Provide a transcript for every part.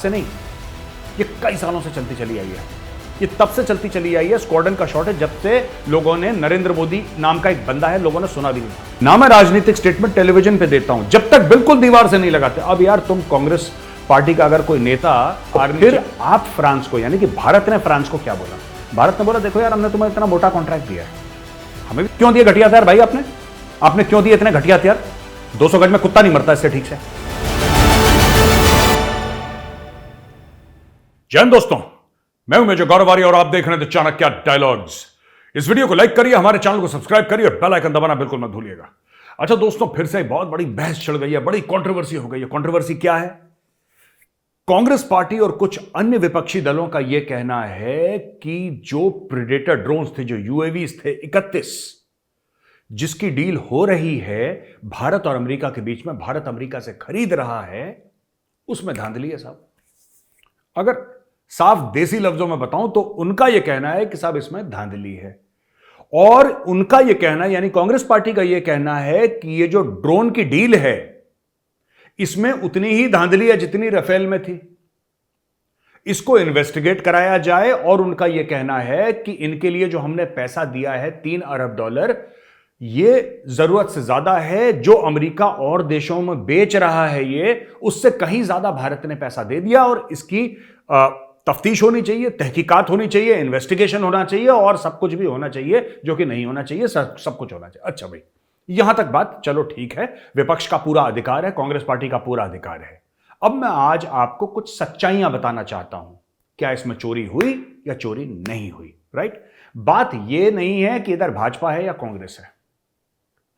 से नहीं, ये कई सालों से चलती चली आई है। ये तब से चलती चली आई है, स्क्वाड्रन का शॉट है, जब से लोगों ने, नरेंद्र मोदी नाम का एक बंदा है, लोगों ने सुना भी नहीं ना। मैं राजनीतिक स्टेटमेंट टेलीविजन पे देता हूं, जब तक बिल्कुल दीवार से नहीं लगाते। अब यार तुम कांग्रेस पार्टी का अगर कोई नेता, फिर आप फ्रांस को, यानी कि भारत ने फ्रांस को क्या बोला? भारत ने बोला देखो यार, हमने तुम्हें इतना मोटा कॉन्ट्रैक्ट दिया है, हमें क्यों दिए घटिया हथियार भाई? आपने क्यों दिए इतने घटिया हथियार? 200 गज में कुत्ता नहीं मरता इससे ठीक से। जय हिंद दोस्तों, मैं हूं मेजर गौरव आर्य और आप देख रहे हैं द चाणक्य डायलॉग्स। इस वीडियो को लाइक करिए, हमारे चैनल को सब्सक्राइब करिए और बेल आइकन दबाना बिल्कुल मत भूलिएगा। अच्छा दोस्तों, फिर से बहुत बड़ी बहस चल गई है, बड़ी कंट्रोवर्सी हो गई है। कंट्रोवर्सी क्या है? कांग्रेस पार्टी और कुछ अन्य विपक्षी दलों का यह कहना है कि जो प्रेडेटर ड्रोन्स थे, जो यूएवीज थे 31, जिसकी डील हो रही है भारत और अमेरिका के बीच में, भारत अमेरिका से खरीद रहा है, उसमें धांधली है साहब। अगर साफ देसी लफ्जों में बताऊं तो उनका यह कहना है कि साहब इसमें धांधली है। और उनका यह कहना, यानी कांग्रेस पार्टी का यह कहना है कि ये जो ड्रोन की डील है, इसमें उतनी ही धांधली है जितनी राफेल में थी। इसको इन्वेस्टिगेट कराया जाए। और उनका यह कहना है कि इनके लिए जो हमने पैसा दिया है $3 अरब, ये जरूरत से ज्यादा है। जो अमेरिका और देशों में बेच रहा है ये, उससे कहीं ज्यादा भारत ने पैसा दे दिया। और इसकी तफ्तीश होनी चाहिए, तहकीकात होनी चाहिए, इन्वेस्टिगेशन होना चाहिए और सब कुछ भी होना चाहिए जो कि नहीं होना चाहिए, सब कुछ होना चाहिए। अच्छा भाई, यहां तक बात चलो ठीक है, विपक्ष का पूरा अधिकार है, कांग्रेस पार्टी का पूरा अधिकार है। अब मैं आज आपको कुछ सच्चाइयां बताना चाहता हूं, क्या इसमें चोरी हुई या चोरी नहीं हुई। राइट? बात यह नहीं है कि इधर भाजपा है या कांग्रेस है,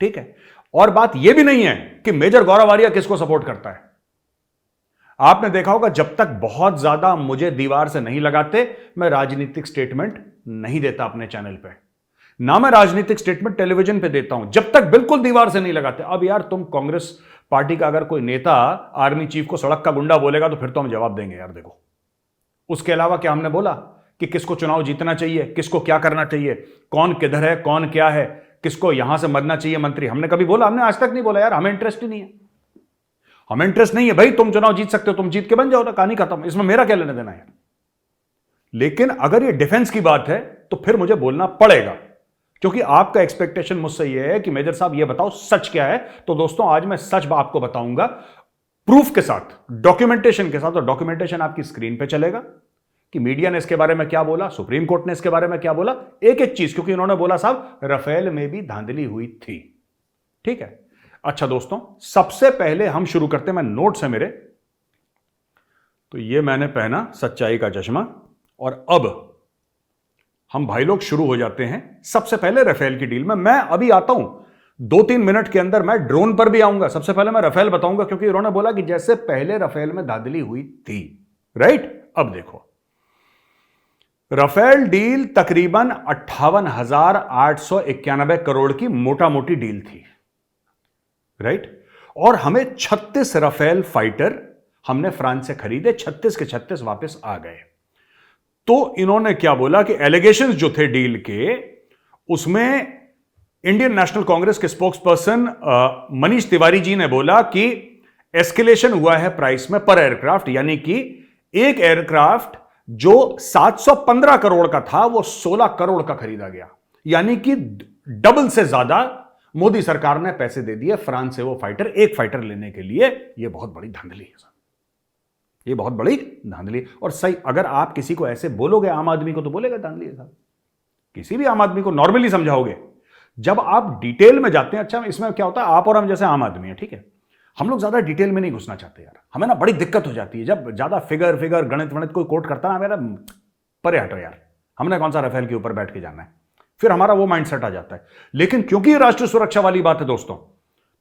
ठीक है? और बात यह भी नहीं है कि मेजर गौरव आर्य किसको सपोर्ट करता है। आपने देखा होगा, जब तक बहुत ज्यादा मुझे दीवार से नहीं लगाते, मैं राजनीतिक स्टेटमेंट नहीं देता अपने चैनल पे, ना मैं राजनीतिक स्टेटमेंट टेलीविजन पे देता हूं, जब तक बिल्कुल दीवार से नहीं लगाते। अब यार तुम कांग्रेस पार्टी का अगर कोई नेता आर्मी चीफ को सड़क का गुंडा बोलेगा तो फिर तो हम जवाब देंगे यार। देखो, उसके अलावा क्या हमने बोला कि किसको चुनाव जीतना चाहिए, किसको क्या करना चाहिए, कौन किधर है, कौन क्या है, किसको यहां से मरना चाहिए मंत्री, हमने कभी बोला? हमने आज तक नहीं बोला यार। हमें इंटरेस्ट ही नहीं है, हमें इंटरेस्ट नहीं है भाई। तुम चुनाव जीत सकते हो, तुम जीत के बन जाओ ना, कहानी खत्म। इसमें मेरा क्या लेना देना है? लेकिन अगर ये डिफेंस की बात है तो फिर मुझे बोलना पड़ेगा, क्योंकि आपका एक्सपेक्टेशन मुझसे ये है कि मेजर साहब ये बताओ सच क्या है। तो दोस्तों, आज मैं सच आपको बताऊंगा, प्रूफ के साथ, डॉक्यूमेंटेशन के साथ। और डॉक्यूमेंटेशन आपकी स्क्रीन पे चलेगा कि मीडिया ने इसके बारे में क्या बोला, सुप्रीम कोर्ट ने इसके बारे में क्या बोला, एक एक चीज, क्योंकि इन्होंने बोला साहब राफेल में भी धांधली हुई थी। ठीक है? अच्छा दोस्तों, सबसे पहले हम शुरू करते हैं, मैं नोट्स है मेरे, तो ये मैंने पहना सच्चाई का चश्मा, और अब हम भाई लोग शुरू हो जाते हैं। सबसे पहले राफेल की डील में मैं अभी आता हूं, 2-3 मिनट के अंदर मैं ड्रोन पर भी आऊंगा। सबसे पहले मैं राफेल बताऊंगा, क्योंकि उन्होंने बोला कि जैसे पहले राफेल में धांधली हुई थी। राइट? अब देखो, राफेल डील तकरीबन 58,891 करोड़ की मोटा मोटी डील थी। राइट? और हमें 36 राफेल फाइटर हमने फ्रांस से खरीदे, 36 के 36 वापस आ गए। तो इन्होंने क्या बोला कि एलिगेशंस जो थे डील के, उसमें इंडियन नेशनल कांग्रेस के स्पोक्स पर्सन मनीष तिवारी जी ने बोला कि एस्केलेशन हुआ है प्राइस में पर एयरक्राफ्ट, यानी कि एक एयरक्राफ्ट जो 715 करोड़ का था वो 16 करोड़ का खरीदा गया, यानी कि डबल से ज्यादा मोदी सरकार ने पैसे दे दिए फ्रांस से वो फाइटर, एक फाइटर लेने के लिए। यह बहुत बड़ी धांधली है साहब, ये बहुत बड़ी धांधली। और सही, अगर आप किसी को ऐसे बोलोगे आम आदमी को, तो बोलेगा धांधली है साहब। किसी भी आम आदमी को नॉर्मली समझाओगे, जब आप डिटेल में जाते हैं। अच्छा, इसमें क्या होता है, आप और हम जैसे आम आदमी है, ठीक है, हम लोग ज्यादा डिटेल में नहीं घुसना चाहते यार। हमें ना बड़ी दिक्कत हो जाती है जब ज्यादा फिगर गणित वणित कोई कोट करता है, मेरा परे हटो यार, हमने कौन सा राफेल के ऊपर बैठ के जाना है, फिर हमारा वो माइंडसेट आ जाता है। लेकिन क्योंकि ये राष्ट्रीय सुरक्षा वाली बात है दोस्तों,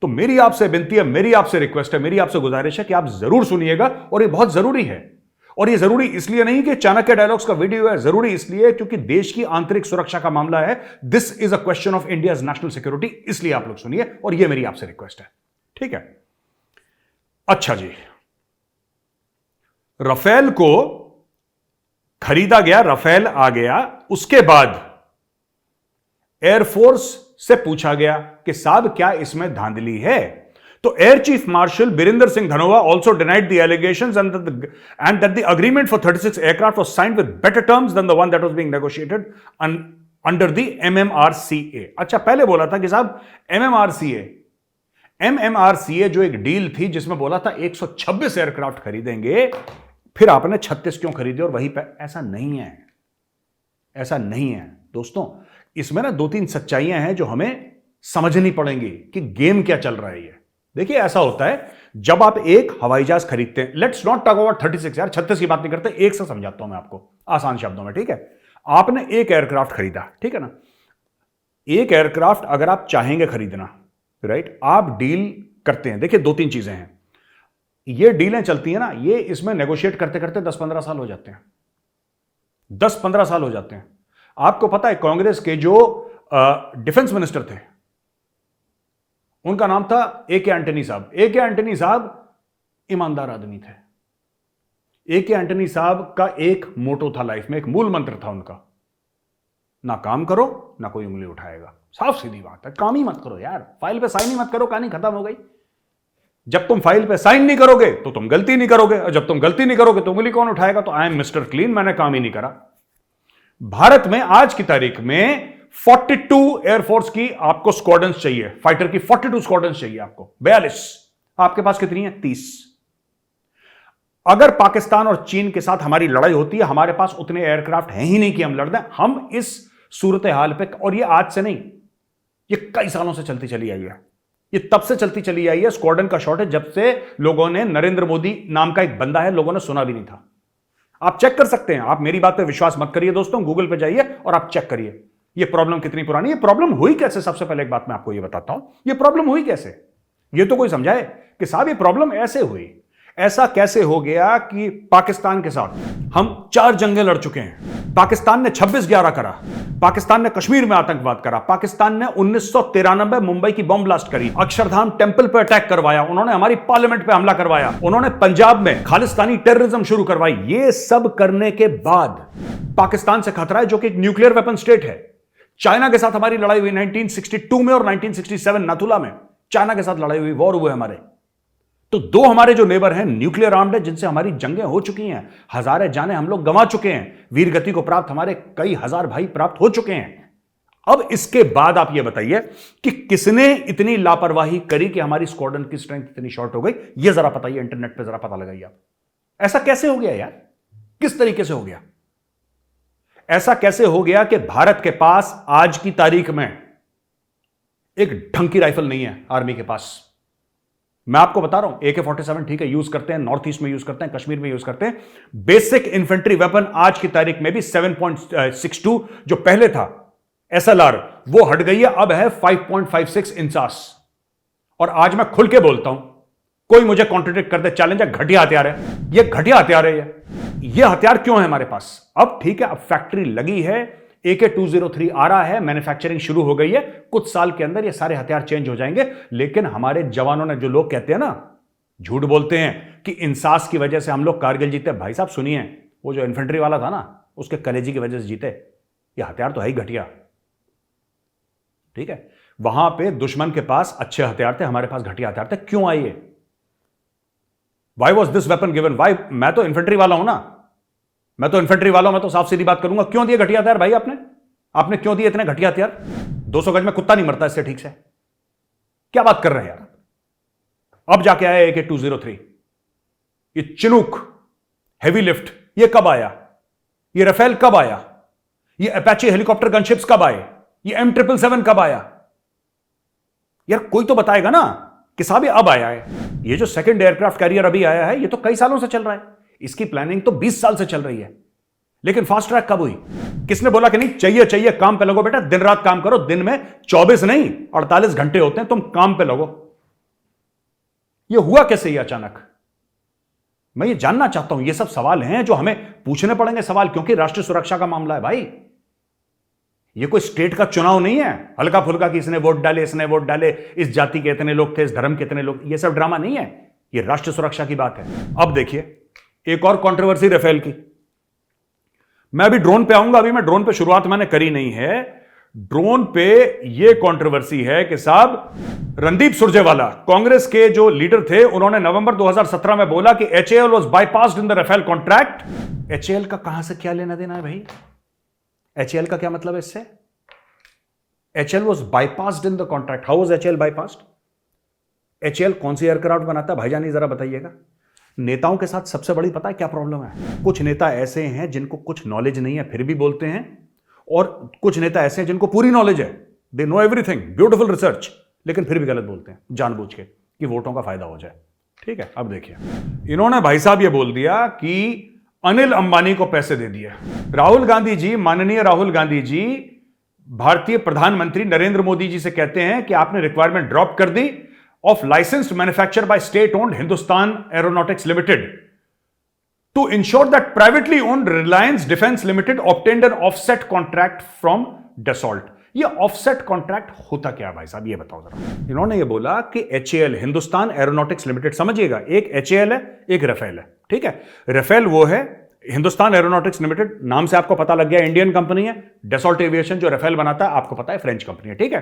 तो मेरी आपसे विनती है, मेरी आपसे रिक्वेस्ट है, मेरी आपसे गुजारिश है कि आप जरूर सुनिएगा। और ये बहुत जरूरी है। और ये जरूरी इसलिए नहीं कि चाणक्य डायलॉग्स का वीडियो है, जरूरी इसलिए क्योंकि देश की आंतरिक सुरक्षा का मामला है। This is a question of India's national security, इसलिए आप लोग सुनिए, और ये मेरी आपसे रिक्वेस्ट है, ठीक है? अच्छा जी, राफेल को खरीदा गया, राफेल आ गया। उसके बाद एयरफोर्स से पूछा गया कि साहब क्या इसमें धांधली है? तो air chief marshal Birender Singh Dhanoa also denied the allegations and that the agreement for 36 aircraft was signed with better terms than the one that was being negotiated under the MMRCA। अच्छा, पहले बोला था कि साहब MMRCA जो एक डील थी जिसमें बोला था 126 एयरक्राफ्ट खरीदेंगे, फिर आपने 36 क्यों खरीदे और वहीं पे? ऐसा नहीं है, ऐसा नहीं है दोस्तों। इसमें ना 2-3 सच्चाइयां हैं जो हमें समझनी पड़ेंगी कि गेम क्या चल रहा है ये। देखिए, ऐसा होता है जब आप एक हवाई जहाज खरीदते हैं, लेट्स नॉट टॉक अबाउट 36 यार, 36 की बात नहीं करते, एक से समझाता हूं मैं आपको आसान शब्दों में, ठीक है। आपने एक एयरक्राफ्ट खरीदा, ठीक है ना। एक एयरक्राफ्ट अगर आप चाहेंगे खरीदना, राइट, आप डील करते हैं। देखिए 2-3 चीजें हैं, ये डीलें चलती हैं ना, ये इसमें नेगोशिएट करते करते 10-15 साल हो जाते हैं, 10-15 साल हो जाते हैं। आपको पता है कांग्रेस के जो डिफेंस मिनिस्टर थे, उनका नाम था A.K. एंटनी साहब। A.K. एंटनी साहब ईमानदार आदमी थे। A.K. एंटनी साहब का एक मोटो था लाइफ में, एक मूल मंत्र था उनका, ना काम करो ना कोई उंगली उठाएगा। साफ सीधी बात है, काम ही मत करो यार, फाइल पे साइन ही मत करो, कहानी खत्म हो गई। जब तुम फाइल पे साइन नहीं करोगे तो तुम गलती नहीं करोगे, और जब तुम गलती नहीं करोगे तो उंगली कौन उठाएगा? तो आई एम मिस्टर क्लीन, मैंने काम ही नहीं करा। भारत में आज की तारीख में 42 एयरफोर्स की आपको स्क्वाड्रन्स चाहिए, फाइटर की 42 स्क्वाड्रन्स चाहिए आपको, 42। आपके पास कितनी है? 30। अगर पाकिस्तान और चीन के साथ हमारी लड़ाई होती है, हमारे पास उतने एयरक्राफ्ट हैं ही नहीं कि हम लड़ दें। हम इस सूरत हाल पे, और ये आज से नहीं, ये कई सालों से चलती चली आई है, ये तब से चलती चली आई है स्क्वाड्रन का शॉर्टेज, जब से लोगों ने, नरेंद्र मोदी नाम का एक बंदा है, लोगों ने सुना भी नहीं था। आप चेक कर सकते हैं, आप मेरी बात पे विश्वास मत करिए दोस्तों, गूगल पे जाइए और आप चेक करिए ये प्रॉब्लम कितनी पुरानी है। प्रॉब्लम हुई कैसे? सबसे पहले एक बात मैं आपको ये बताता हूं, ये प्रॉब्लम हुई कैसे, ये तो कोई समझाए कि साहब ये प्रॉब्लम ऐसे हुई। ऐसा कैसे हो गया कि पाकिस्तान के साथ हम 4 जंगें लड़ चुके हैं, पाकिस्तान ने 26/11 करा, पाकिस्तान ने कश्मीर में आतंकवाद करा, पाकिस्तान ने 1993 मुंबई की बॉम्ब ब्लास्ट करी, अक्षरधाम टेंपल पर अटैक करवाया, उन्होंने हमारी पार्लियामेंट पे हमला करवाया, उन्होंने पंजाब में खालिस्तानी टेररिज्म शुरू करवाई। ये सब करने के बाद पाकिस्तान से खतरा है जो कि एक न्यूक्लियर वेपन स्टेट है। चाइना के साथ हमारी लड़ाई हुई 1962 में और 1967 नाथुला में चाइना के साथ लड़ाई हुई, वॉर हुए हमारे। तो 2 हमारे जो नेबर हैं न्यूक्लियर आर्म्ड है, जिनसे हमारी जंगें हो चुकी हैं, हजारे जाने हम लोग गंवा चुके हैं, वीर गति को प्राप्त हमारे कई हजार भाई प्राप्त हो चुके हैं। अब इसके बाद आप ये बताइए कि किसने इतनी लापरवाही करी कि हमारी स्क्वाड्रन की स्ट्रेंथ इतनी शॉर्ट हो गई? ये जरा बताइए, इंटरनेट पे जरा पता लगाइए आप, ऐसा कैसे हो गया यार? किस तरीके से हो गया? ऐसा कैसे हो गया कि भारत के पास आज की तारीख में एक ढंग की राइफल नहीं है आर्मी के पास? मैं आपको बता रहा हूं, AK-47 ठीक है, यूज करते हैं, नॉर्थ ईस्ट में यूज करते हैं, कश्मीर में यूज करते हैं। बेसिक इन्फेंट्री वेपन आज की तारीख में भी 7.62 जो पहले था SLR, वो हट गई है, अब है 5.56 इंसास। और आज मैं खुल के बोलता हूं, कोई मुझे कॉन्ट्रडिक्ट कर दे, चैलेंज है, घटिया हथियार है ये, घटिया हथियार है ये हथियार क्यों है हमारे पास? अब ठीक है, अब फैक्ट्री लगी है, AK-203 आ रहा है, मैन्युफैक्चरिंग शुरू हो गई है, कुछ साल के अंदर ये सारे हथियार चेंज हो जाएंगे। लेकिन हमारे जवानों ने, जो लोग कहते हैं ना, झूठ बोलते हैं कि इंसास की वजह से हम लोग कारगिल जीते, भाई साहब सुनिए, वो जो इन्फेंट्री वाला था ना, उसके कलेजी की वजह से जीते। ये हथियार तो है ही घटिया, ठीक है। वहां पे दुश्मन के पास अच्छे हथियार थे, हमारे पास घटिया हथियार थे। क्यों आई है? Why was this weapon given? Why? मैं तो इन्फेंट्री वाला हूं ना, मैं तो इन्फेंट्री वाला हूं, मैं तो साफ सीधी बात करूंगा। क्यों दिए घटिया हथियार भाई? आपने क्यों दिए इतने घटिया हथियार? 200 गज में कुत्ता नहीं मरता इससे ठीक से। क्या बात कर रहे हैं यार? अब जाके आया AK-203, ये चिनूक हेवी लिफ्ट, ये कब आया? ये राफेल कब आया? ये अपाचे हेलीकॉप्टर गनशिप्स कब आए? ये M777 कब आया? यार कोई तो बताएगा ना कि साहब ये अब आया है। ये जो सेकंड एयरक्राफ्ट कैरियर अभी आया है, ये तो कई सालों से चल रहा है, इसकी प्लानिंग तो 20 साल से चल रही है। लेकिन फास्ट ट्रैक कब हुई? किसने बोला कि नहीं चाहिए, काम पे लगो बेटा, दिन रात काम करो, दिन में 24 नहीं 48 घंटे होते हैं, तुम काम पे लगो। ये हुआ कैसे ये अचानक? मैं ये जानना चाहता हूं। ये सब सवाल हैं जो हमें पूछने पड़ेंगे सवाल, क्योंकि राष्ट्रीय सुरक्षा का मामला है भाई। ये कोई स्टेट का चुनाव नहीं है हल्का फुल्का कि इसने वोट डाले, इसने वोट डाले, इस जाति के इतने लोग थे, इस धर्म के इतने लोग, ये सब ड्रामा नहीं है, ये राष्ट्रीय सुरक्षा की बात है। अब देखिए एक और कंट्रोवर्सी राफेल की। मैं अभी ड्रोन पे आऊंगा, अभी मैं ड्रोन पे शुरुआत मैंने करी नहीं है। ड्रोन पे यह कंट्रोवर्सी है कि साहब रणदीप सुरजेवाला कांग्रेस के जो लीडर थे, उन्होंने नवंबर 2017 में बोला कि HAL was bypassed in the Rafale contract. HAL का कहां से क्या लेना देना है भाई? एचएएल का क्या मतलब है इससे? HAL was bypassed in the contract. How was HAL bypassed? HAL कौन सी एयरक्राफ्ट बनाता है भाईजान, जरा बताइएगा। नेताओं के साथ सबसे बड़ी पता है क्या प्रॉब्लम है? कुछ नेता ऐसे हैं जिनको कुछ नॉलेज नहीं है फिर भी बोलते हैं, और कुछ नेता ऐसे हैं जिनको पूरी नॉलेज है, they know everything, beautiful research, लेकिन फिर भी गलत बोलते हैं जानबूझ के कि वोटों का फायदा हो जाए। ठीक है, अब देखिए, इन्होंने भाई साहब ये बोल दिया कि अनिल अंबानी को पैसे दे दिए। राहुल गांधी जी, माननीय राहुल गांधी जी भारतीय प्रधानमंत्री नरेंद्र मोदी जी से कहते हैं कि आपने रिक्वायरमेंट ड्रॉप कर दी of licensed manufacture by state owned Hindustan Aeronautics Limited to ensure that privately owned Reliance Defense Limited obtained an offset contract from Dassault। ये ऑफसेट कॉन्ट्रैक्ट होता क्या है भाई साहब, ये बताओ जरा। इन्होंने ये बोला कि एचएएल हिंदुस्तान एरोनॉटिक्स लिमिटेड, समझिएगा, एक एचएएल है एक राफेल है। ठीक है, राफेल वो है, हिंदुस्तान एरोनॉटिक्स लिमिटेड नाम से आपको पता लग गया इंडियन कंपनी है। डसॉल्ट एविएशन जो राफेल बनाता है आपको पता है फ्रेंच कंपनी है। ठीक है,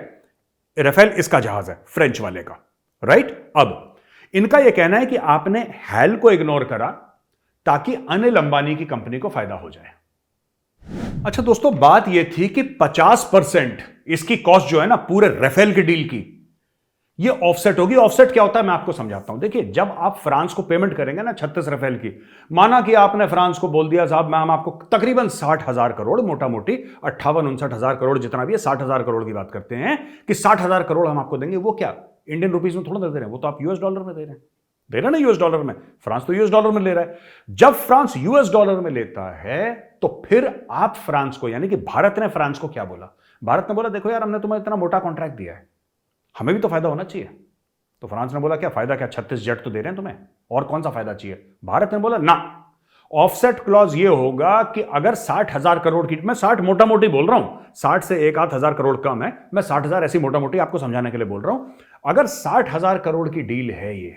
राफेल इसका जहाज है फ्रेंच वाले का, राइट। अब इनका यह कहना है कि आपने हैल को इग्नोर करा ताकि अनिल अंबानी की कंपनी को फायदा हो जाए। अच्छा दोस्तों, बात यह थी कि 50% इसकी कॉस्ट जो है ना पूरे राफेल की डील की, ये ऑफसेट होगी। ऑफसेट क्या होता है मैं आपको समझाता हूं। देखिए, जब आप फ्रांस को पेमेंट करेंगे ना 36 राफेल की, माना कि आपने फ्रांस को बोल दिया साहब मैं हम आपको तकरीबन 60,000 करोड़, मोटा मोटी 58-59,000 करोड़ जितना भी है, 60,000 करोड़ की बात करते हैं कि 60,000 करोड़ हम आपको देंगे। वो क्या इंडियन रुपीज में थोड़ा दे रहे हैं, वो तो आप यूएस डॉलर में दे रहे हैं, दे रहे ना यूएस डॉलर में। फ्रांस तो यूएस डॉलर में ले रहा है। जब फ्रांस यूएस डॉलर में लेता है तो फिर आप फ्रांस को, यानी कि भारत ने फ्रांस को क्या बोला? भारत ने बोला देखो यार, हमने तुम्हें इतना मोटा कॉन्ट्रैक्ट दिया है, हमें भी तो फायदा होना चाहिए। तो फ्रांस ने बोला क्या फायदा, क्या 36 जेट तो दे रहे हैं तुम्हें, और कौन सा फायदा चाहिए? भारत ने बोला ना, ऑफसेट क्लॉज ये होगा कि अगर 60,000 करोड़ की, मैं 60 मोटा मोटी बोल रहा हूं, 60 से 1-8 करोड़ कम है, मैं 60,000 ऐसी मोटा मोटी आपको समझाने के लिए बोल रहा हूं। अगर 60,000 करोड़ की डील है ये,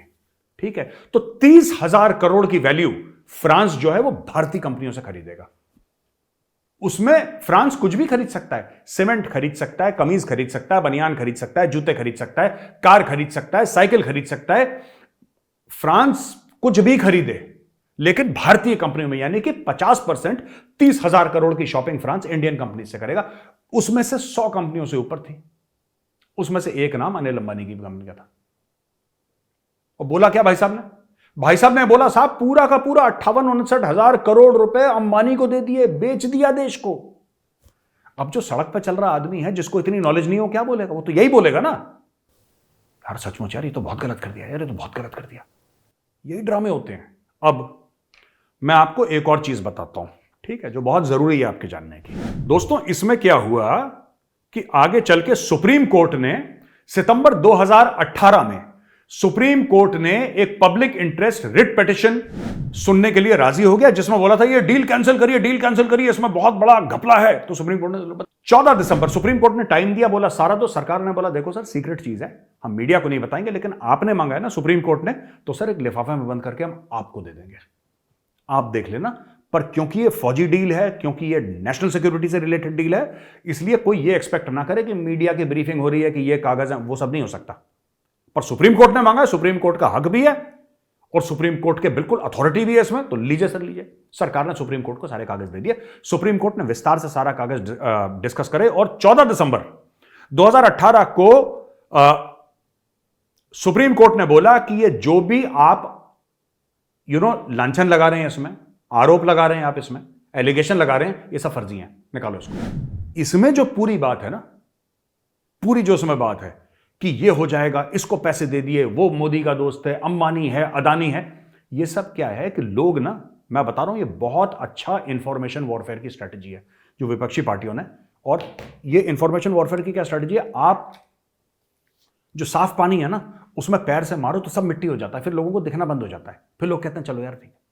ठीक है, तो 30,000 करोड़ की वैल्यू फ्रांस जो है वो भारतीय कंपनियों से खरीदेगा। उसमें फ्रांस कुछ भी खरीद सकता है, सीमेंट खरीद सकता है, कमीज खरीद सकता है, बनियान खरीद सकता है, जूते खरीद सकता है, कार खरीद सकता है, साइकिल खरीद सकता है। फ्रांस कुछ भी खरीदे, लेकिन भारतीय कंपनियों में, यानी कि 50%, 30,000 करोड़ की शॉपिंग फ्रांस इंडियन कंपनी से करेगा। उसमें से 100 कंपनियों से ऊपर थी, उसमें से एक नाम अनिल अंबानी की कंपनी का था। और बोला क्या भाई साहब ने? भाई साहब ने बोला साहब पूरा का पूरा 58-59,000 करोड़ रुपए अंबानी को दे दिए, बेच दिया देश को। अब जो सड़क पर चल रहा आदमी है जिसको इतनी नॉलेज नहीं हो, क्या बोलेगा? वो तो यही बोलेगा ना, यार सचमुच यार ये तो बहुत गलत कर दिया, यार ये तो बहुत गलत कर दिया। यही ड्रामे होते हैं। अब मैं आपको एक और चीज बताता हूं, ठीक है, जो बहुत जरूरी है आपके जानने की। दोस्तों, इसमें क्या हुआ कि आगे चल के सुप्रीम कोर्ट ने सितंबर 2018 में सुप्रीम कोर्ट ने एक पब्लिक इंटरेस्ट रिट पिटीशन सुनने के लिए राजी हो गया, जिसमें बोला था ये डील कैंसिल करिए, डील कैंसिल करिए, इसमें बहुत बड़ा घपला है। तो सुप्रीम कोर्ट ने 14 दिसंबर सुप्रीम कोर्ट ने टाइम दिया, बोला सारा। तो सरकार ने बोला देखो सर, सीक्रेट चीज है, हम मीडिया को नहीं बताएंगे, लेकिन आपने मांगा है ना सुप्रीम कोर्ट ने, तो सर एक लिफाफे में बंद करके हम आपको दे देंगे, आप देख लेना। पर क्योंकि ये फौजी डील है, क्योंकि ये नेशनल सिक्योरिटी से रिलेटेड डील है, इसलिए कोई ये एक्सपेक्ट ना करे कि मीडिया की ब्रीफिंग हो रही है कि ये कागज है, वो सब नहीं हो सकता। पर सुप्रीम कोर्ट ने मांगा, सुप्रीम कोर्ट का हक भी है और सुप्रीम कोर्ट के बिल्कुल अथॉरिटी भी है इसमें, तो लीजिए सर लीजिए। सरकार ने सुप्रीम कोर्ट को सारे कागज दे दिए। सुप्रीम कोर्ट ने विस्तार से सारा कागज डिस्कस करे और 14 दिसंबर 2018 को सुप्रीम कोर्ट ने बोला कि ये जो भी आप लांछन लगा रहे हैं, इसमें आरोप लगा रहे हैं, आप इसमें एलिगेशन लगा रहे हैं, ये सब फर्जी हैं, निकालो इसको। इसमें जो पूरी बात है ना, पूरी जो इसमें बात है कि ये हो जाएगा, इसको पैसे दे दिए, वो मोदी का दोस्त है, अंबानी है, अदानी है, ये सब क्या है कि लोग ना, मैं बता रहा हूं, ये बहुत अच्छा इंफॉर्मेशन वॉरफेयर की स्ट्रेटजी है जो विपक्षी पार्टियों ने। और ये इंफॉर्मेशन वॉरफेयर की क्या स्ट्रेटजी है? आप जो साफ पानी है ना, उसमें पैर से मारो तो सब मिट्टी हो जाता है, फिर लोगों को दिखना बंद हो जाता है, फिर लोग कहते हैं चलो यार ठीक है।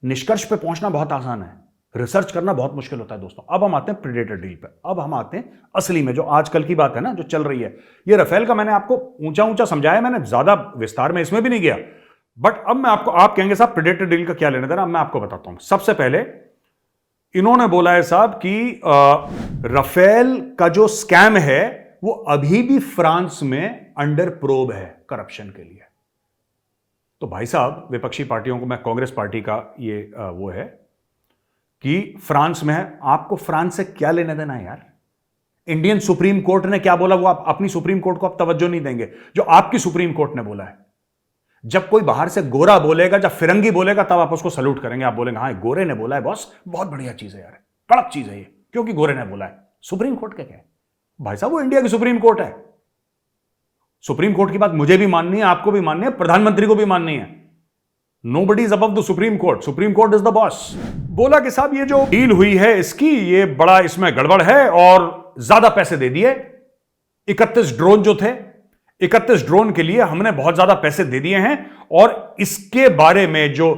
निष्कर्ष पे पहुंचना बहुत आसान है, रिसर्च करना बहुत मुश्किल होता है दोस्तों। अब हम आते हैं प्रेडेटर डील पे, अब हम आते हैं असली में, जो आजकल की बात है ना, जो चल रही है। ये राफेल का मैंने आपको ऊंचा ऊंचा समझाया, मैंने ज्यादा विस्तार में इसमें भी नहीं गया, बट अब मैं आपको, आप कहेंगे साहब प्रेडेटर डील का क्या लेना देना, अब मैं आपको बताता हूं। सबसे पहले इन्होंने बोला है साहब कि राफेल का जो स्कैम है वो अभी भी फ्रांस में अंडर प्रोब है करप्शन के लिए। तो भाई साहब, विपक्षी पार्टियों को, मैं कांग्रेस पार्टी का ये वो है कि फ्रांस में है, आपको फ्रांस से क्या लेने देना है यार? इंडियन सुप्रीम कोर्ट ने क्या बोला वो आप अपनी सुप्रीम कोर्ट को आप तवज्जो नहीं देंगे, जो आपकी सुप्रीम कोर्ट ने बोला है। जब कोई बाहर से गोरा बोलेगा, जब फिरंगी बोलेगा, तब आप उसको सल्यूट करेंगे, आप बोलेंगे हाँ गोरे ने बोला है बॉस, बहुत बढ़िया चीज है यार, कड़क चीज है ये, क्योंकि गोरे ने बोला है। सुप्रीम कोर्ट क्या है भाई साहब? वो इंडिया की सुप्रीम कोर्ट है। सुप्रीम कोर्ट की बात मुझे भी माननी है, आपको भी माननी है, प्रधानमंत्री को भी माननी है। Nobody is above the supreme court, supreme court is the boss. बोला कि साहब ये जो डील हुई है इसकी, ये बड़ा इसमें गड़बड़ है और ज्यादा पैसे दे दिए। 31 ड्रोन जो थे, 31 ड्रोन के लिए हमने बहुत ज्यादा पैसे दे दिए हैं, और इसके बारे में जो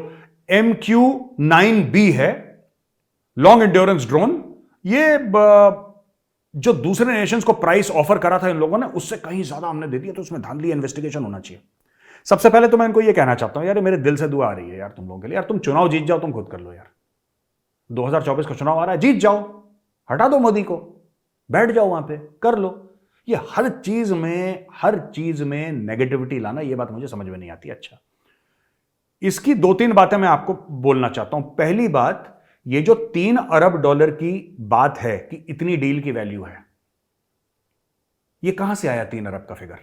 MQ-9B है, लॉन्ग एंड्योरेंस ड्रोन, ये जो दूसरे नेशंस को प्राइस ऑफर करा था इन लोगों ने, उससे कहीं ज्यादा हमने दे दिया। तो उसमें धांधली इन्वेस्टिगेशन होना चाहिए। सबसे पहले तो मैं इनको ये कहना चाहता हूं यार, मेरे दिल से दुआ आ रही है यार तुम लोगों के लिए, यार तुम चुनाव जीत जाओ, तुम खुद कर लो यार। 2024 का चुनाव आ रहा है, जीत जाओ, हटा दो मोदी को, बैठ जाओ वहां पे, कर लो। ये हर चीज में नेगेटिविटी लाना, ये बात मुझे समझ में नहीं आती। अच्छा, इसकी 2-3 बातें मैं आपको बोलना चाहता हूं। पहली बात, ये जो $3 अरब की बात है कि इतनी डील की वैल्यू है, ये कहां से आया 3 अरब का फिगर?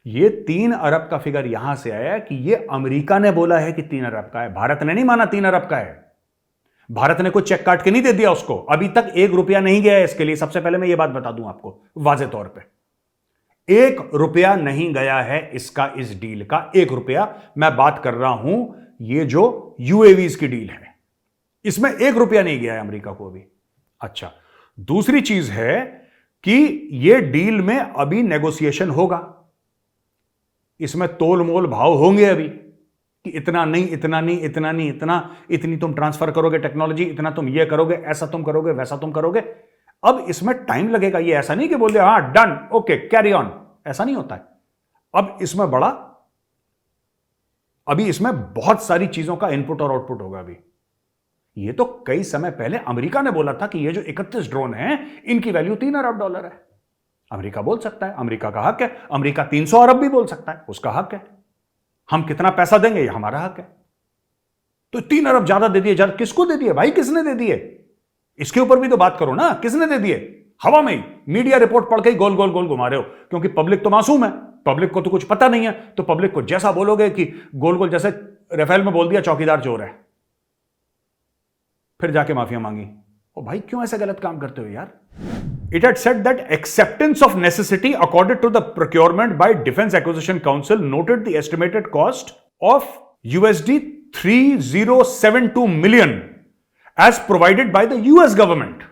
ये 3 अरब का फिगर यहां से आया कि ये अमेरिका ने बोला है कि 3 अरब का है, भारत ने नहीं माना 3 अरब का है। भारत ने कोई चेक काट के नहीं दे दिया उसको, अभी तक 1 रुपया नहीं गया है इसके लिए। सबसे पहले मैं ये बात बता दूं आपको वाजे तौर पे, 1 रुपया नहीं गया है इसका, इस डील का 1 रुपया। मैं बात कर रहा हूं ये जो यूएवीज की डील है, इसमें 1 रुपया नहीं गया है अमेरिका को अभी। अच्छा, दूसरी चीज है कि ये डील में अभी नेगोशिएशन होगा, इसमें तोल मोल भाव होंगे अभी कि इतना नहीं, इतना नहीं, इतना नहीं, इतनी तुम ट्रांसफर करोगे टेक्नोलॉजी, इतना तुम ये करोगे, ऐसा तुम करोगे, वैसा तुम करोगे। अब इसमें टाइम लगेगा। ये ऐसा नहीं कि बोल दिया हाँ डन, ओके कैरी ऑन, ऐसा नहीं होता है। अब इसमें अभी इसमें बहुत सारी चीजों का इनपुट और आउटपुट होगा अभी। ये तो कई समय पहले अमेरिका ने बोला था कि ये जो 31 ड्रोन हैं, इनकी वैल्यू $3 अरब है। अमेरिका बोल सकता है, अमेरिका का हक है। अमेरिका 300 अरब भी बोल सकता है, उसका हक है। हम कितना पैसा देंगे ये हमारा हक है। तो 3 अरब ज्यादा दे दिए, ज्यादा किसको दे दिए भाई? किसने दे दिए? इसके ऊपर भी तो बात करो ना, किसने दे दिए? हवा में ही मीडिया रिपोर्ट पढ़ के ही गोल गोल गोल घुमा रहे हो, क्योंकि पब्लिक तो मासूम है, पब्लिक को तो कुछ पता नहीं है। तो पब्लिक को जैसा बोलोगे कि गोल गोल, जैसे राफेल में बोल दिया चौकीदार चोर है, फिर जाके माफिया मांगी। ओ भाई क्यों ऐसा गलत काम करते हो यार? It had said that acceptance of necessity accorded to the procurement by Defense Acquisition Council noted the estimated cost of USD 3072 million as provided by the US government.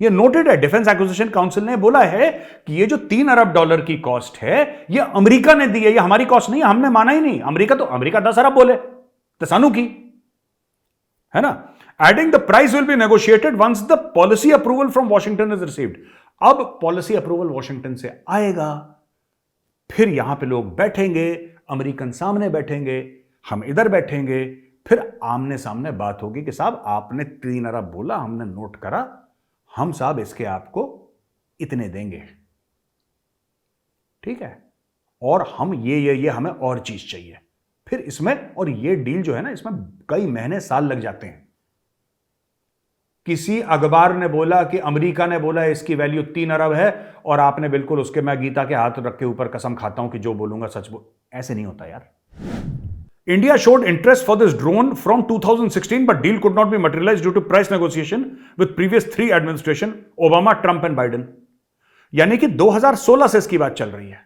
ये नोटेड है, डिफेंस एक्विजिशन काउंसिल ने बोला है कि ये जो $3 अरब की cost है, ये अमेरिका ने दी है, ये हमारी कॉस्ट नहीं है, हमने माना ही नहीं। अमेरिका 10 अरब बोले तो सानू की है ना। Adding the price will be negotiated once the policy approval from Washington is received. अब पॉलिसी अप्रूवल वॉशिंगटन से आएगा, फिर यहां पे लोग बैठेंगे, अमेरिकन सामने बैठेंगे, हम इधर बैठेंगे, फिर आमने सामने बात होगी कि साहब आपने 3 अरब बोला, हमने नोट करा, हम साहब इसके आपको इतने देंगे, ठीक है, और हम ये हमें और चीज चाहिए। फिर इसमें, और ये डील जो है ना, इसमें कई महीने साल लग जाते हैं। किसी अखबार ने बोला कि अमेरिका ने बोला इसकी वैल्यू 3 अरब है, और आपने बिल्कुल उसके, मैं गीता के हाथ रख के ऊपर कसम खाता हूं कि जो बोलूंगा सच ऐसे नहीं होता यार। India showed interest for this drone from 2016, but deal could not be materialized due to price negotiation with previous 3 administration, Obama, Trump and Biden. यानी कि 2016 से इसकी बात चल रही है।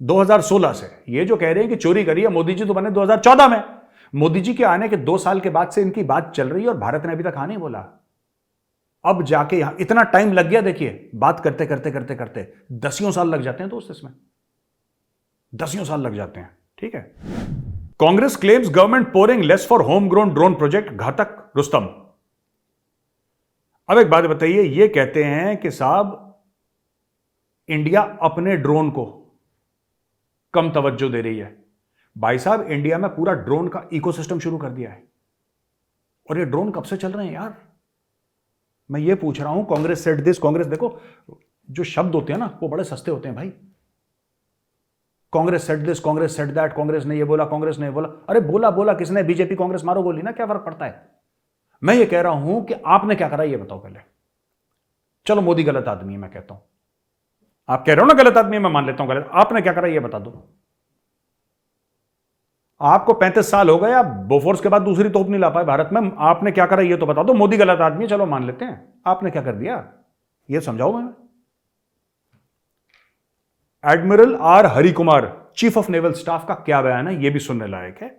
2016 से ये जो कह रहे हैं कि चोरी करी है, मोदी जी तो बने 2014 में। मोदी जी के आने के 2 साल के बाद से इनकी बात चल रही है, और भारत ने अभी तक हाँ नहीं बोला। अब जाके यहां इतना टाइम लग गया, देखिए बात करते करते करते करते 10 साल लग जाते हैं दोस्त, इसमें 10 साल लग जाते हैं, ठीक है। Congress claims government pouring less for home grown drone project, घातक रुस्तम। अब एक बात बताइए, ये कहते हैं कि साहब इंडिया अपने ड्रोन को कम तवज्जो दे रही है। भाई साहब इंडिया में पूरा ड्रोन का इकोसिस्टम शुरू कर दिया है। और ये ड्रोन कब से चल रहे हैं यार? मैं ये पूछ रहा हूं, कांग्रेस सेड दिस, कांग्रेस, देखो जो शब्द होते हैं ना वो बड़े सस्ते होते हैं भाई। Congress said this, Congress said that, Congress ने ये बोला, कांग्रेस ने ये बोला। अरे बोला बोला किसने? बीजेपी कांग्रेस मारो गोली ना, क्या फर्क पड़ता है? मैं ये कह रहा हूं कि आपने क्या करा ये बताओ पहले। चलो मोदी गलत आदमी है मैं कहता हूं, आप कह रहे हो ना गलत आदमी है, मैं मान लेता हूं गलत। आपने क्या करा ये बता दो। आपको 35 साल हो गए, आप बोफोर्स के बाद दूसरी तोप नहीं ला पाए भारत में। आपने क्या करा ये तो बता दो। मोदी गलत आदमी है चलो मान लेते हैं, आपने क्या कर दिया ये समझाओ मैं। Admiral R Hari Kumar, chief of naval staff का क्या बयान है ये भी सुनने लायक है।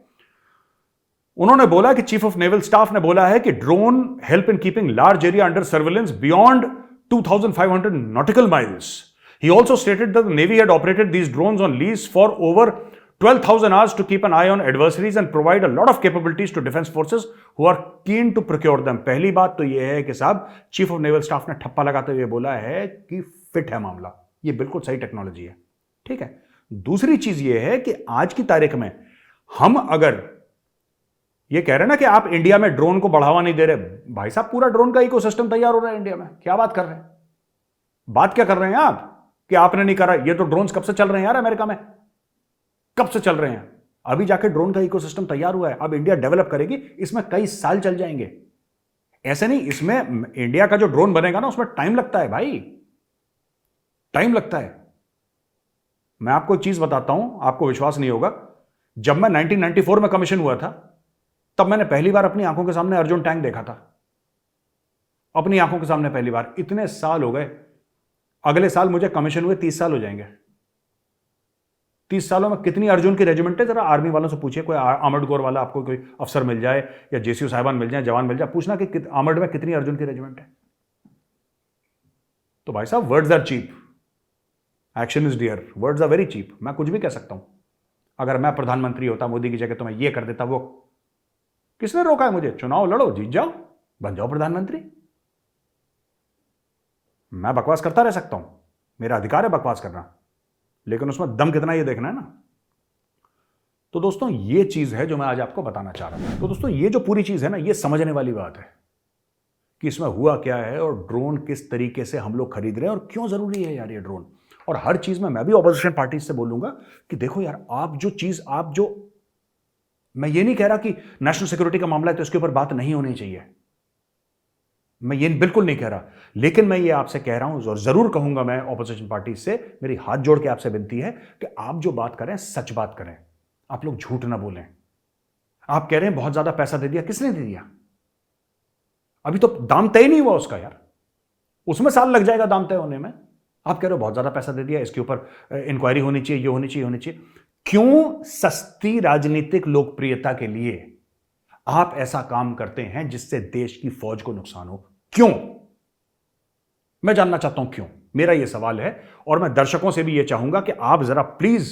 उन्होंने बोला कि चीफ ऑफ नेवल स्टाफ ने बोला है कि drone help in keeping large area under surveillance beyond 2500 nautical miles. He also stated that the Navy had operated these drones on lease for over 12,000 hours to keep an eye on adversaries and provide a lot of capabilities to defense forces who are keen to procure them. पहली बात तो यह है कि साहब chief of naval staff ने ठप्पा लगाते हुए बोला है कि फिट है मामला, ये बिल्कुल सही टेक्नोलॉजी है, ठीक है। दूसरी चीज यह है कि आज की तारीख में हम अगर ये कह रहे हैं ना कि आप इंडिया में ड्रोन को बढ़ावा नहीं दे रहे, भाई साहब पूरा ड्रोन का इकोसिस्टम तैयार हो रहा है इंडिया में, क्या बात कर रहे हैं? बात क्या कर रहे हैं आप कि आपने नहीं करा? ये तो ड्रोन्स कब से चल रहे हैं यार अमेरिका में, कब से चल रहे हैं। अभी जाके ड्रोन का इकोसिस्टम तैयार हुआ है, अब इंडिया डेवलप करेगी, इसमें कई साल चल जाएंगे। ऐसे नहीं, इसमें इंडिया का जो ड्रोन बनेगा ना उसमें टाइम लगता है भाई, टाइम लगता है। मैं आपको एक चीज बताता हूं, आपको विश्वास नहीं होगा। जब मैं 1994 में कमीशन हुआ था तब मैंने पहली बार अपनी आंखों के सामने अर्जुन टैंक देखा था, अपनी आंखों के सामने पहली बार। इतने साल हो गए, अगले साल मुझे कमीशन हुए 30 साल हो जाएंगे। 30 सालों में कितनी अर्जुन की रेजिमेंट है, जरा आर्मी वालों से पूछिए, कोई आर्मर्ड कोर वाला आपको कोई अफसर मिल जाए या जेसीयू साहिबान मिल जाए, जवान मिल जाए, पूछना कि आर्मर्ड में कितनी अर्जुन की रेजिमेंट है। तो भाई साहब words are cheap, action is dear, words are very cheap. मैं कुछ भी कह सकता हूं, अगर मैं प्रधानमंत्री होता मोदी की जगह तो मैं ये कर देता, वो किसने रोका है मुझे? चुनाव लड़ो, जीत जाओ, बन जाओ प्रधानमंत्री। मैं बकवास करता रह सकता हूं, मेरा अधिकार है बकवास करना, लेकिन उसमें दम कितना ये देखना है ना। तो दोस्तों ये चीज है जो मैं आज आपको बताना चाह रहा हूं। तो दोस्तों ये जो पूरी चीज है ना, ये समझने वाली बात है कि इसमें हुआ क्या है और ड्रोन किस तरीके से हम लोग खरीद रहे हैं और क्यों जरूरी है यार ये ड्रोन। और हर चीज में मैं भी ऑपोजिशन पार्टी से बोलूंगा कि देखो यार, मैं ये नहीं कह रहा कि नेशनल सिक्योरिटी का मामला है तो इसके ऊपर बात नहीं होनी चाहिए, मैं ये बिल्कुल नहीं कह रहा, लेकिन मैं ये आपसे कह रहा हूं और जरूर कहूंगा, मैं ऑपोजिशन पार्टी से मेरी हाथ जोड़ के आपसे विनती है कि आप जो बात करें सच बात करें, आप लोग झूठ ना बोलें। आप कह रहे हैं बहुत ज्यादा पैसा दे दिया, किसने दे दिया? अभी तो दाम तय नहीं हुआ उसका यार, उसमें साल लग जाएगा दाम तय होने में। आप कह रहे हो बहुत ज्यादा पैसा दे दिया, इसके ऊपर इंक्वायरी होनी चाहिए, ये होनी चाहिए, होनी चाहिए। क्यों सस्ती राजनीतिक लोकप्रियता के लिए आप ऐसा काम करते हैं जिससे देश की फौज को नुकसान हो? क्यों? मैं जानना चाहता हूं क्यों, मेरा यह सवाल है। और मैं दर्शकों से भी यह चाहूंगा कि आप जरा प्लीज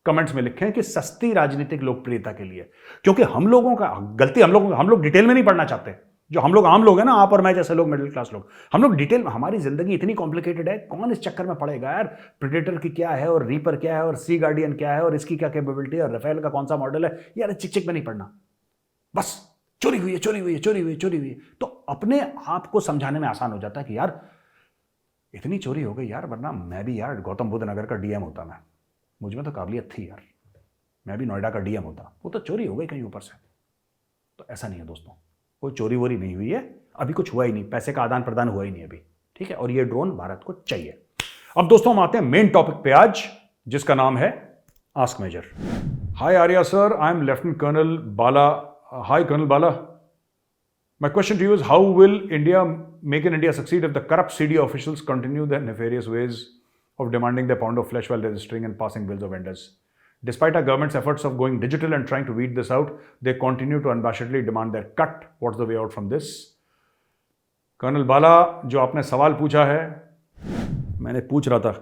कमेंट्स में लिखें कि सस्ती राजनीतिक लोकप्रियता के लिए, क्योंकि हम लोगों का गलती, हम लोग डिटेल में नहीं पढ़ना चाहते। जो हम लोग आम लोग हैं ना, आप और मैं जैसे लोग, मिडिल क्लास लोग, हम लोग डिटेल में, हमारी जिंदगी इतनी कॉम्प्लिकेटेड है, कौन इस चक्कर में पड़ेगा यार? प्रेडेटर की क्या है और रीपर क्या है और सी गार्डियन क्या है और इसकी क्या कैपेबिलिटी है और राफेल का कौन सा मॉडल है, यार चिक चिक में नहीं पढ़ना। बस चोरी हुई है, चोरी हुई है, चोरी हुई है, चोरी हुई है, तो अपने आप को समझाने में आसान हो जाता है कि यार इतनी चोरी हो गई यार, वरना मैं भी यार गौतम बुद्ध नगर का डीएम होता, मैं, मुझ में तो काबिलियत थी यार, मैं भी नोएडा का डीएम होता, वो तो चोरी हो गई कहीं ऊपर से। तो ऐसा नहीं है दोस्तों, कोई चोरी वोरी नहीं हुई है, अभी कुछ हुआ ही नहीं, पैसे का आदान प्रदान हुआ ही नहीं अभी, ठीक है। और ये ड्रोन भारत को चाहिए। अब दोस्तों हम आते हैं मेन टॉपिक पे आज, जिसका नाम है Ask Major. Hi Arya sir, I am lieutenant colonel Bala. Hi colonel Bala, my question to you is how will make in India succeed if the corrupt CDO officials continue their nefarious ways of demanding their pound of flesh while registering and passing bills of vendors? Despite our government's efforts of going digital and trying to weed this out, they continue to unabashedly demand their cut. What's the way out from this? Colonel Bala, जो आपने सवाल पूछा है, मैंने पूछ रहा था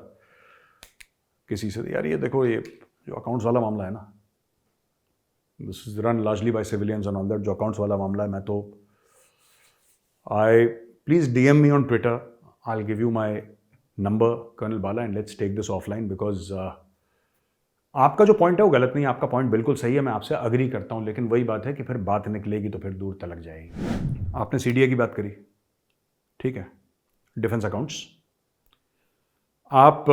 किसी से, यार ये देखो, ये जो अकाउंट्स वाला मामला है ना, this is run largely by civilians and all that, जो अकाउंट्स वाला मामला है, मैं तो please DM me on Twitter. I'll give you my number, Colonel Bala, and let's take this offline, because आपका जो पॉइंट है वो गलत नहीं है, आपका पॉइंट बिल्कुल सही है, मैं आपसे अग्री करता हूं, लेकिन वही बात है कि फिर बात निकलेगी तो फिर दूर तलक जाएगी। आपने सीडीए की बात करी, ठीक है, डिफेंस अकाउंट्स। आप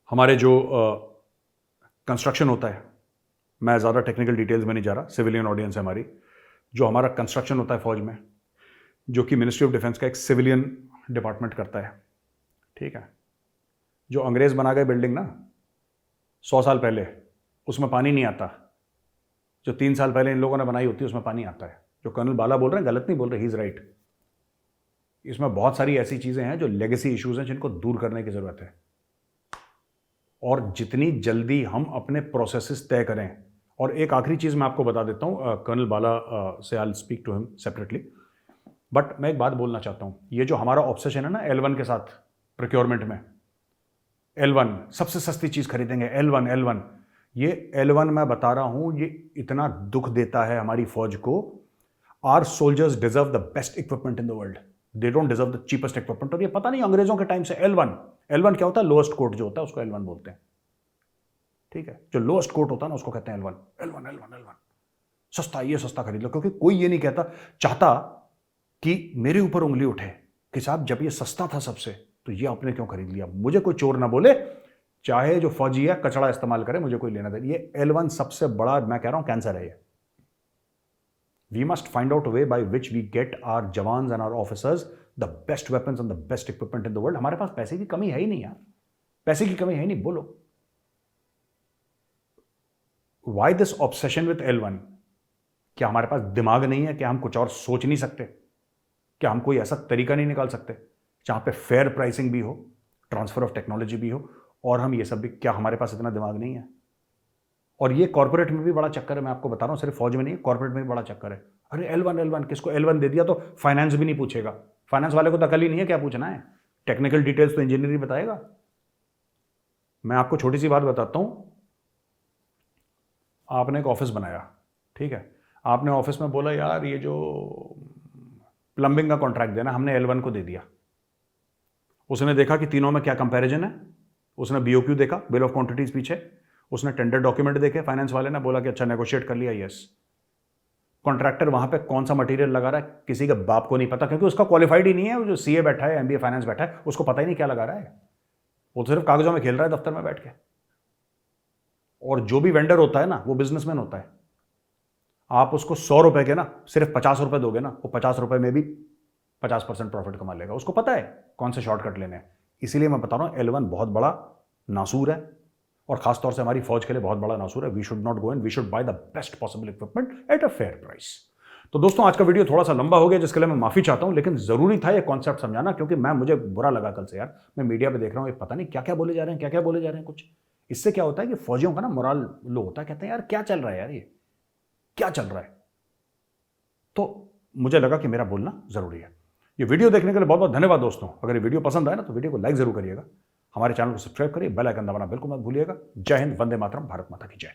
हमारे जो कंस्ट्रक्शन होता है, मैं ज़्यादा टेक्निकल डिटेल्स में नहीं जा रहा, सिविलियन ऑडियंस है हमारी, जो हमारा कंस्ट्रक्शन होता है फौज में, जो कि मिनिस्ट्री ऑफ डिफेंस का एक सिविलियन डिपार्टमेंट करता है, ठीक है। जो अंग्रेज बना गए बिल्डिंग ना 100 साल पहले, उसमें पानी नहीं आता। जो 3 साल पहले इन लोगों ने बनाई होती है उसमें पानी आता है। जो कर्नल बाला बोल रहे हैं गलत नहीं बोल रहे, ही इज राइट। इसमें बहुत सारी ऐसी चीजें हैं जो लेगेसी इश्यूज हैं जिनको दूर करने की जरूरत है, और जितनी जल्दी हम अपने प्रोसेसेस तय करें। और एक आखिरी चीज मैं आपको बता देता हूं, कर्नल बाला से I will speak to him separately, but मैं एक बात बोलना चाहता हूं। ये जो हमारा ऑब्सेशन है ना L1 के साथ प्रोक्योरमेंट में, L1 सबसे सस्ती चीज खरीदेंगे, L1, ये L1 मैं बता रहा हूं, ये इतना दुख देता है हमारी फौज को। Our soldiers deserve the best equipment in the world, they don't deserve the cheapest equipment. और ये पता नहीं अंग्रेजों के टाइम से L1 क्या होता है, लोएस्ट कोर्ट जो होता है उसको L1 बोलते हैं, ठीक है। जो लोएस्ट कोर्ट होता है ना उसको कहते हैं L1। सस्ता, ये सस्ता खरीद लो, क्योंकि कोई ये नहीं चाहता कि मेरे ऊपर उंगली उठे कि साहब जब ये सस्ता था सबसे तो ये आपने क्यों खरीद लिया। मुझे कोई चोर ना बोले, चाहे जो फौजी है कचड़ा इस्तेमाल करे, मुझे कोई लेना दे। ये L1 सबसे बड़ा, मैं कह रहा हूं, कैंसर है ये। We must find out a way by which we get our jawans and our officers the best weapons and the best equipment in the world. हमारे पास पैसे की कमी है ही नहीं यार, पैसे की कमी है ही नहीं। बोलो why this obsession with L1? क्या हमारे पास दिमाग नहीं है? क्या हम कुछ और सोच नहीं सकते? क्या हम कोई ऐसा तरीका नहीं निकाल सकते जहां पे फेयर प्राइसिंग भी हो, ट्रांसफर ऑफ टेक्नोलॉजी भी हो, और हम ये सब भी? क्या हमारे पास इतना दिमाग नहीं है? और ये कॉर्पोरेट में भी बड़ा चक्कर है, मैं आपको बता रहा हूं, सिर्फ फौज में नहीं है, कॉर्पोरेट में भी बड़ा चक्कर है। अरे L1, किसको L1 दे दिया तो फाइनेंस भी नहीं पूछेगा। फाइनेंस वाले को तो अकल ही नहीं है क्या पूछना है, टेक्निकल डिटेल्स तो इंजीनियर ही बताएगा। मैं आपको छोटी सी बात बताता हूं। आपने एक ऑफिस बनाया, ठीक है, आपने ऑफिस में बोला यार ये जो प्लम्बिंग का कॉन्ट्रैक्ट देना, हमने L1 को दे दिया। उसने देखा कि तीनों में क्या कंपैरिजन है, उसने BOQ देखा, बिल ऑफ क्वांटिटीज पीछे, उसने टेंडर डॉक्यूमेंट देखे, फाइनेंस वाले ने बोला कि अच्छा नेगोशिएट कर लिया, यस। कॉन्ट्रैक्टर वहां पे कौन सा मटेरियल लगा रहा है किसी के बाप को नहीं पता, क्योंकि उसका क्वालिफाइड ही नहीं है। वो जो CA बैठा है, MBA फाइनेंस बैठा है, उसको पता ही नहीं क्या लगा रहा है। वो तो सिर्फ कागजों में खेल रहा है दफ्तर में बैठ के। और जो भी वेंडर होता है ना, वो बिजनेसमैन होता है। आप उसको 100 रुपए के ना सिर्फ 50 रुपए दोगे ना, वो 50 रुपए में भी 50% प्रॉफिट कमा लेगा। उसको पता है कौन से शॉर्टकट लेने हैं। इसीलिए मैं बता रहा हूं L1 बहुत बड़ा नासूर है, और खासतौर से हमारी फौज के लिए बहुत बड़ा नासूर है। We should not go and we should buy the best possible equipment at a fair price. तो दोस्तों आज का वीडियो थोड़ा सा लंबा हो गया, जिसके लिए मैं माफी चाहता हूं, लेकिन जरूरी था ये कॉन्सेप्ट समझाना, क्योंकि मुझे बुरा लगा कल से यार। मैं मीडिया पे देख रहा हूं, ये पता नहीं क्या क्या बोले जा रहे हैं, क्या क्या बोले जा रहे हैं कुछ। इससे क्या होता है कि फौजियों का ना मोरल लो होता है, कहते हैं यार क्या चल रहा है यार, ये क्या चल रहा है। तो मुझे लगा कि मेरा बोलना जरूरी है। ये वीडियो देखने के लिए बहुत बहुत धन्यवाद दोस्तों। अगर ये वीडियो पसंद आए ना तो वीडियो को लाइक जरूर करिएगा, हमारे चैनल को सब्सक्राइब करिए, बेल आइकन दबाना बिल्कुल मत भूलिएगा। जय हिंद, वंदे मातरम, भारत माता की जय।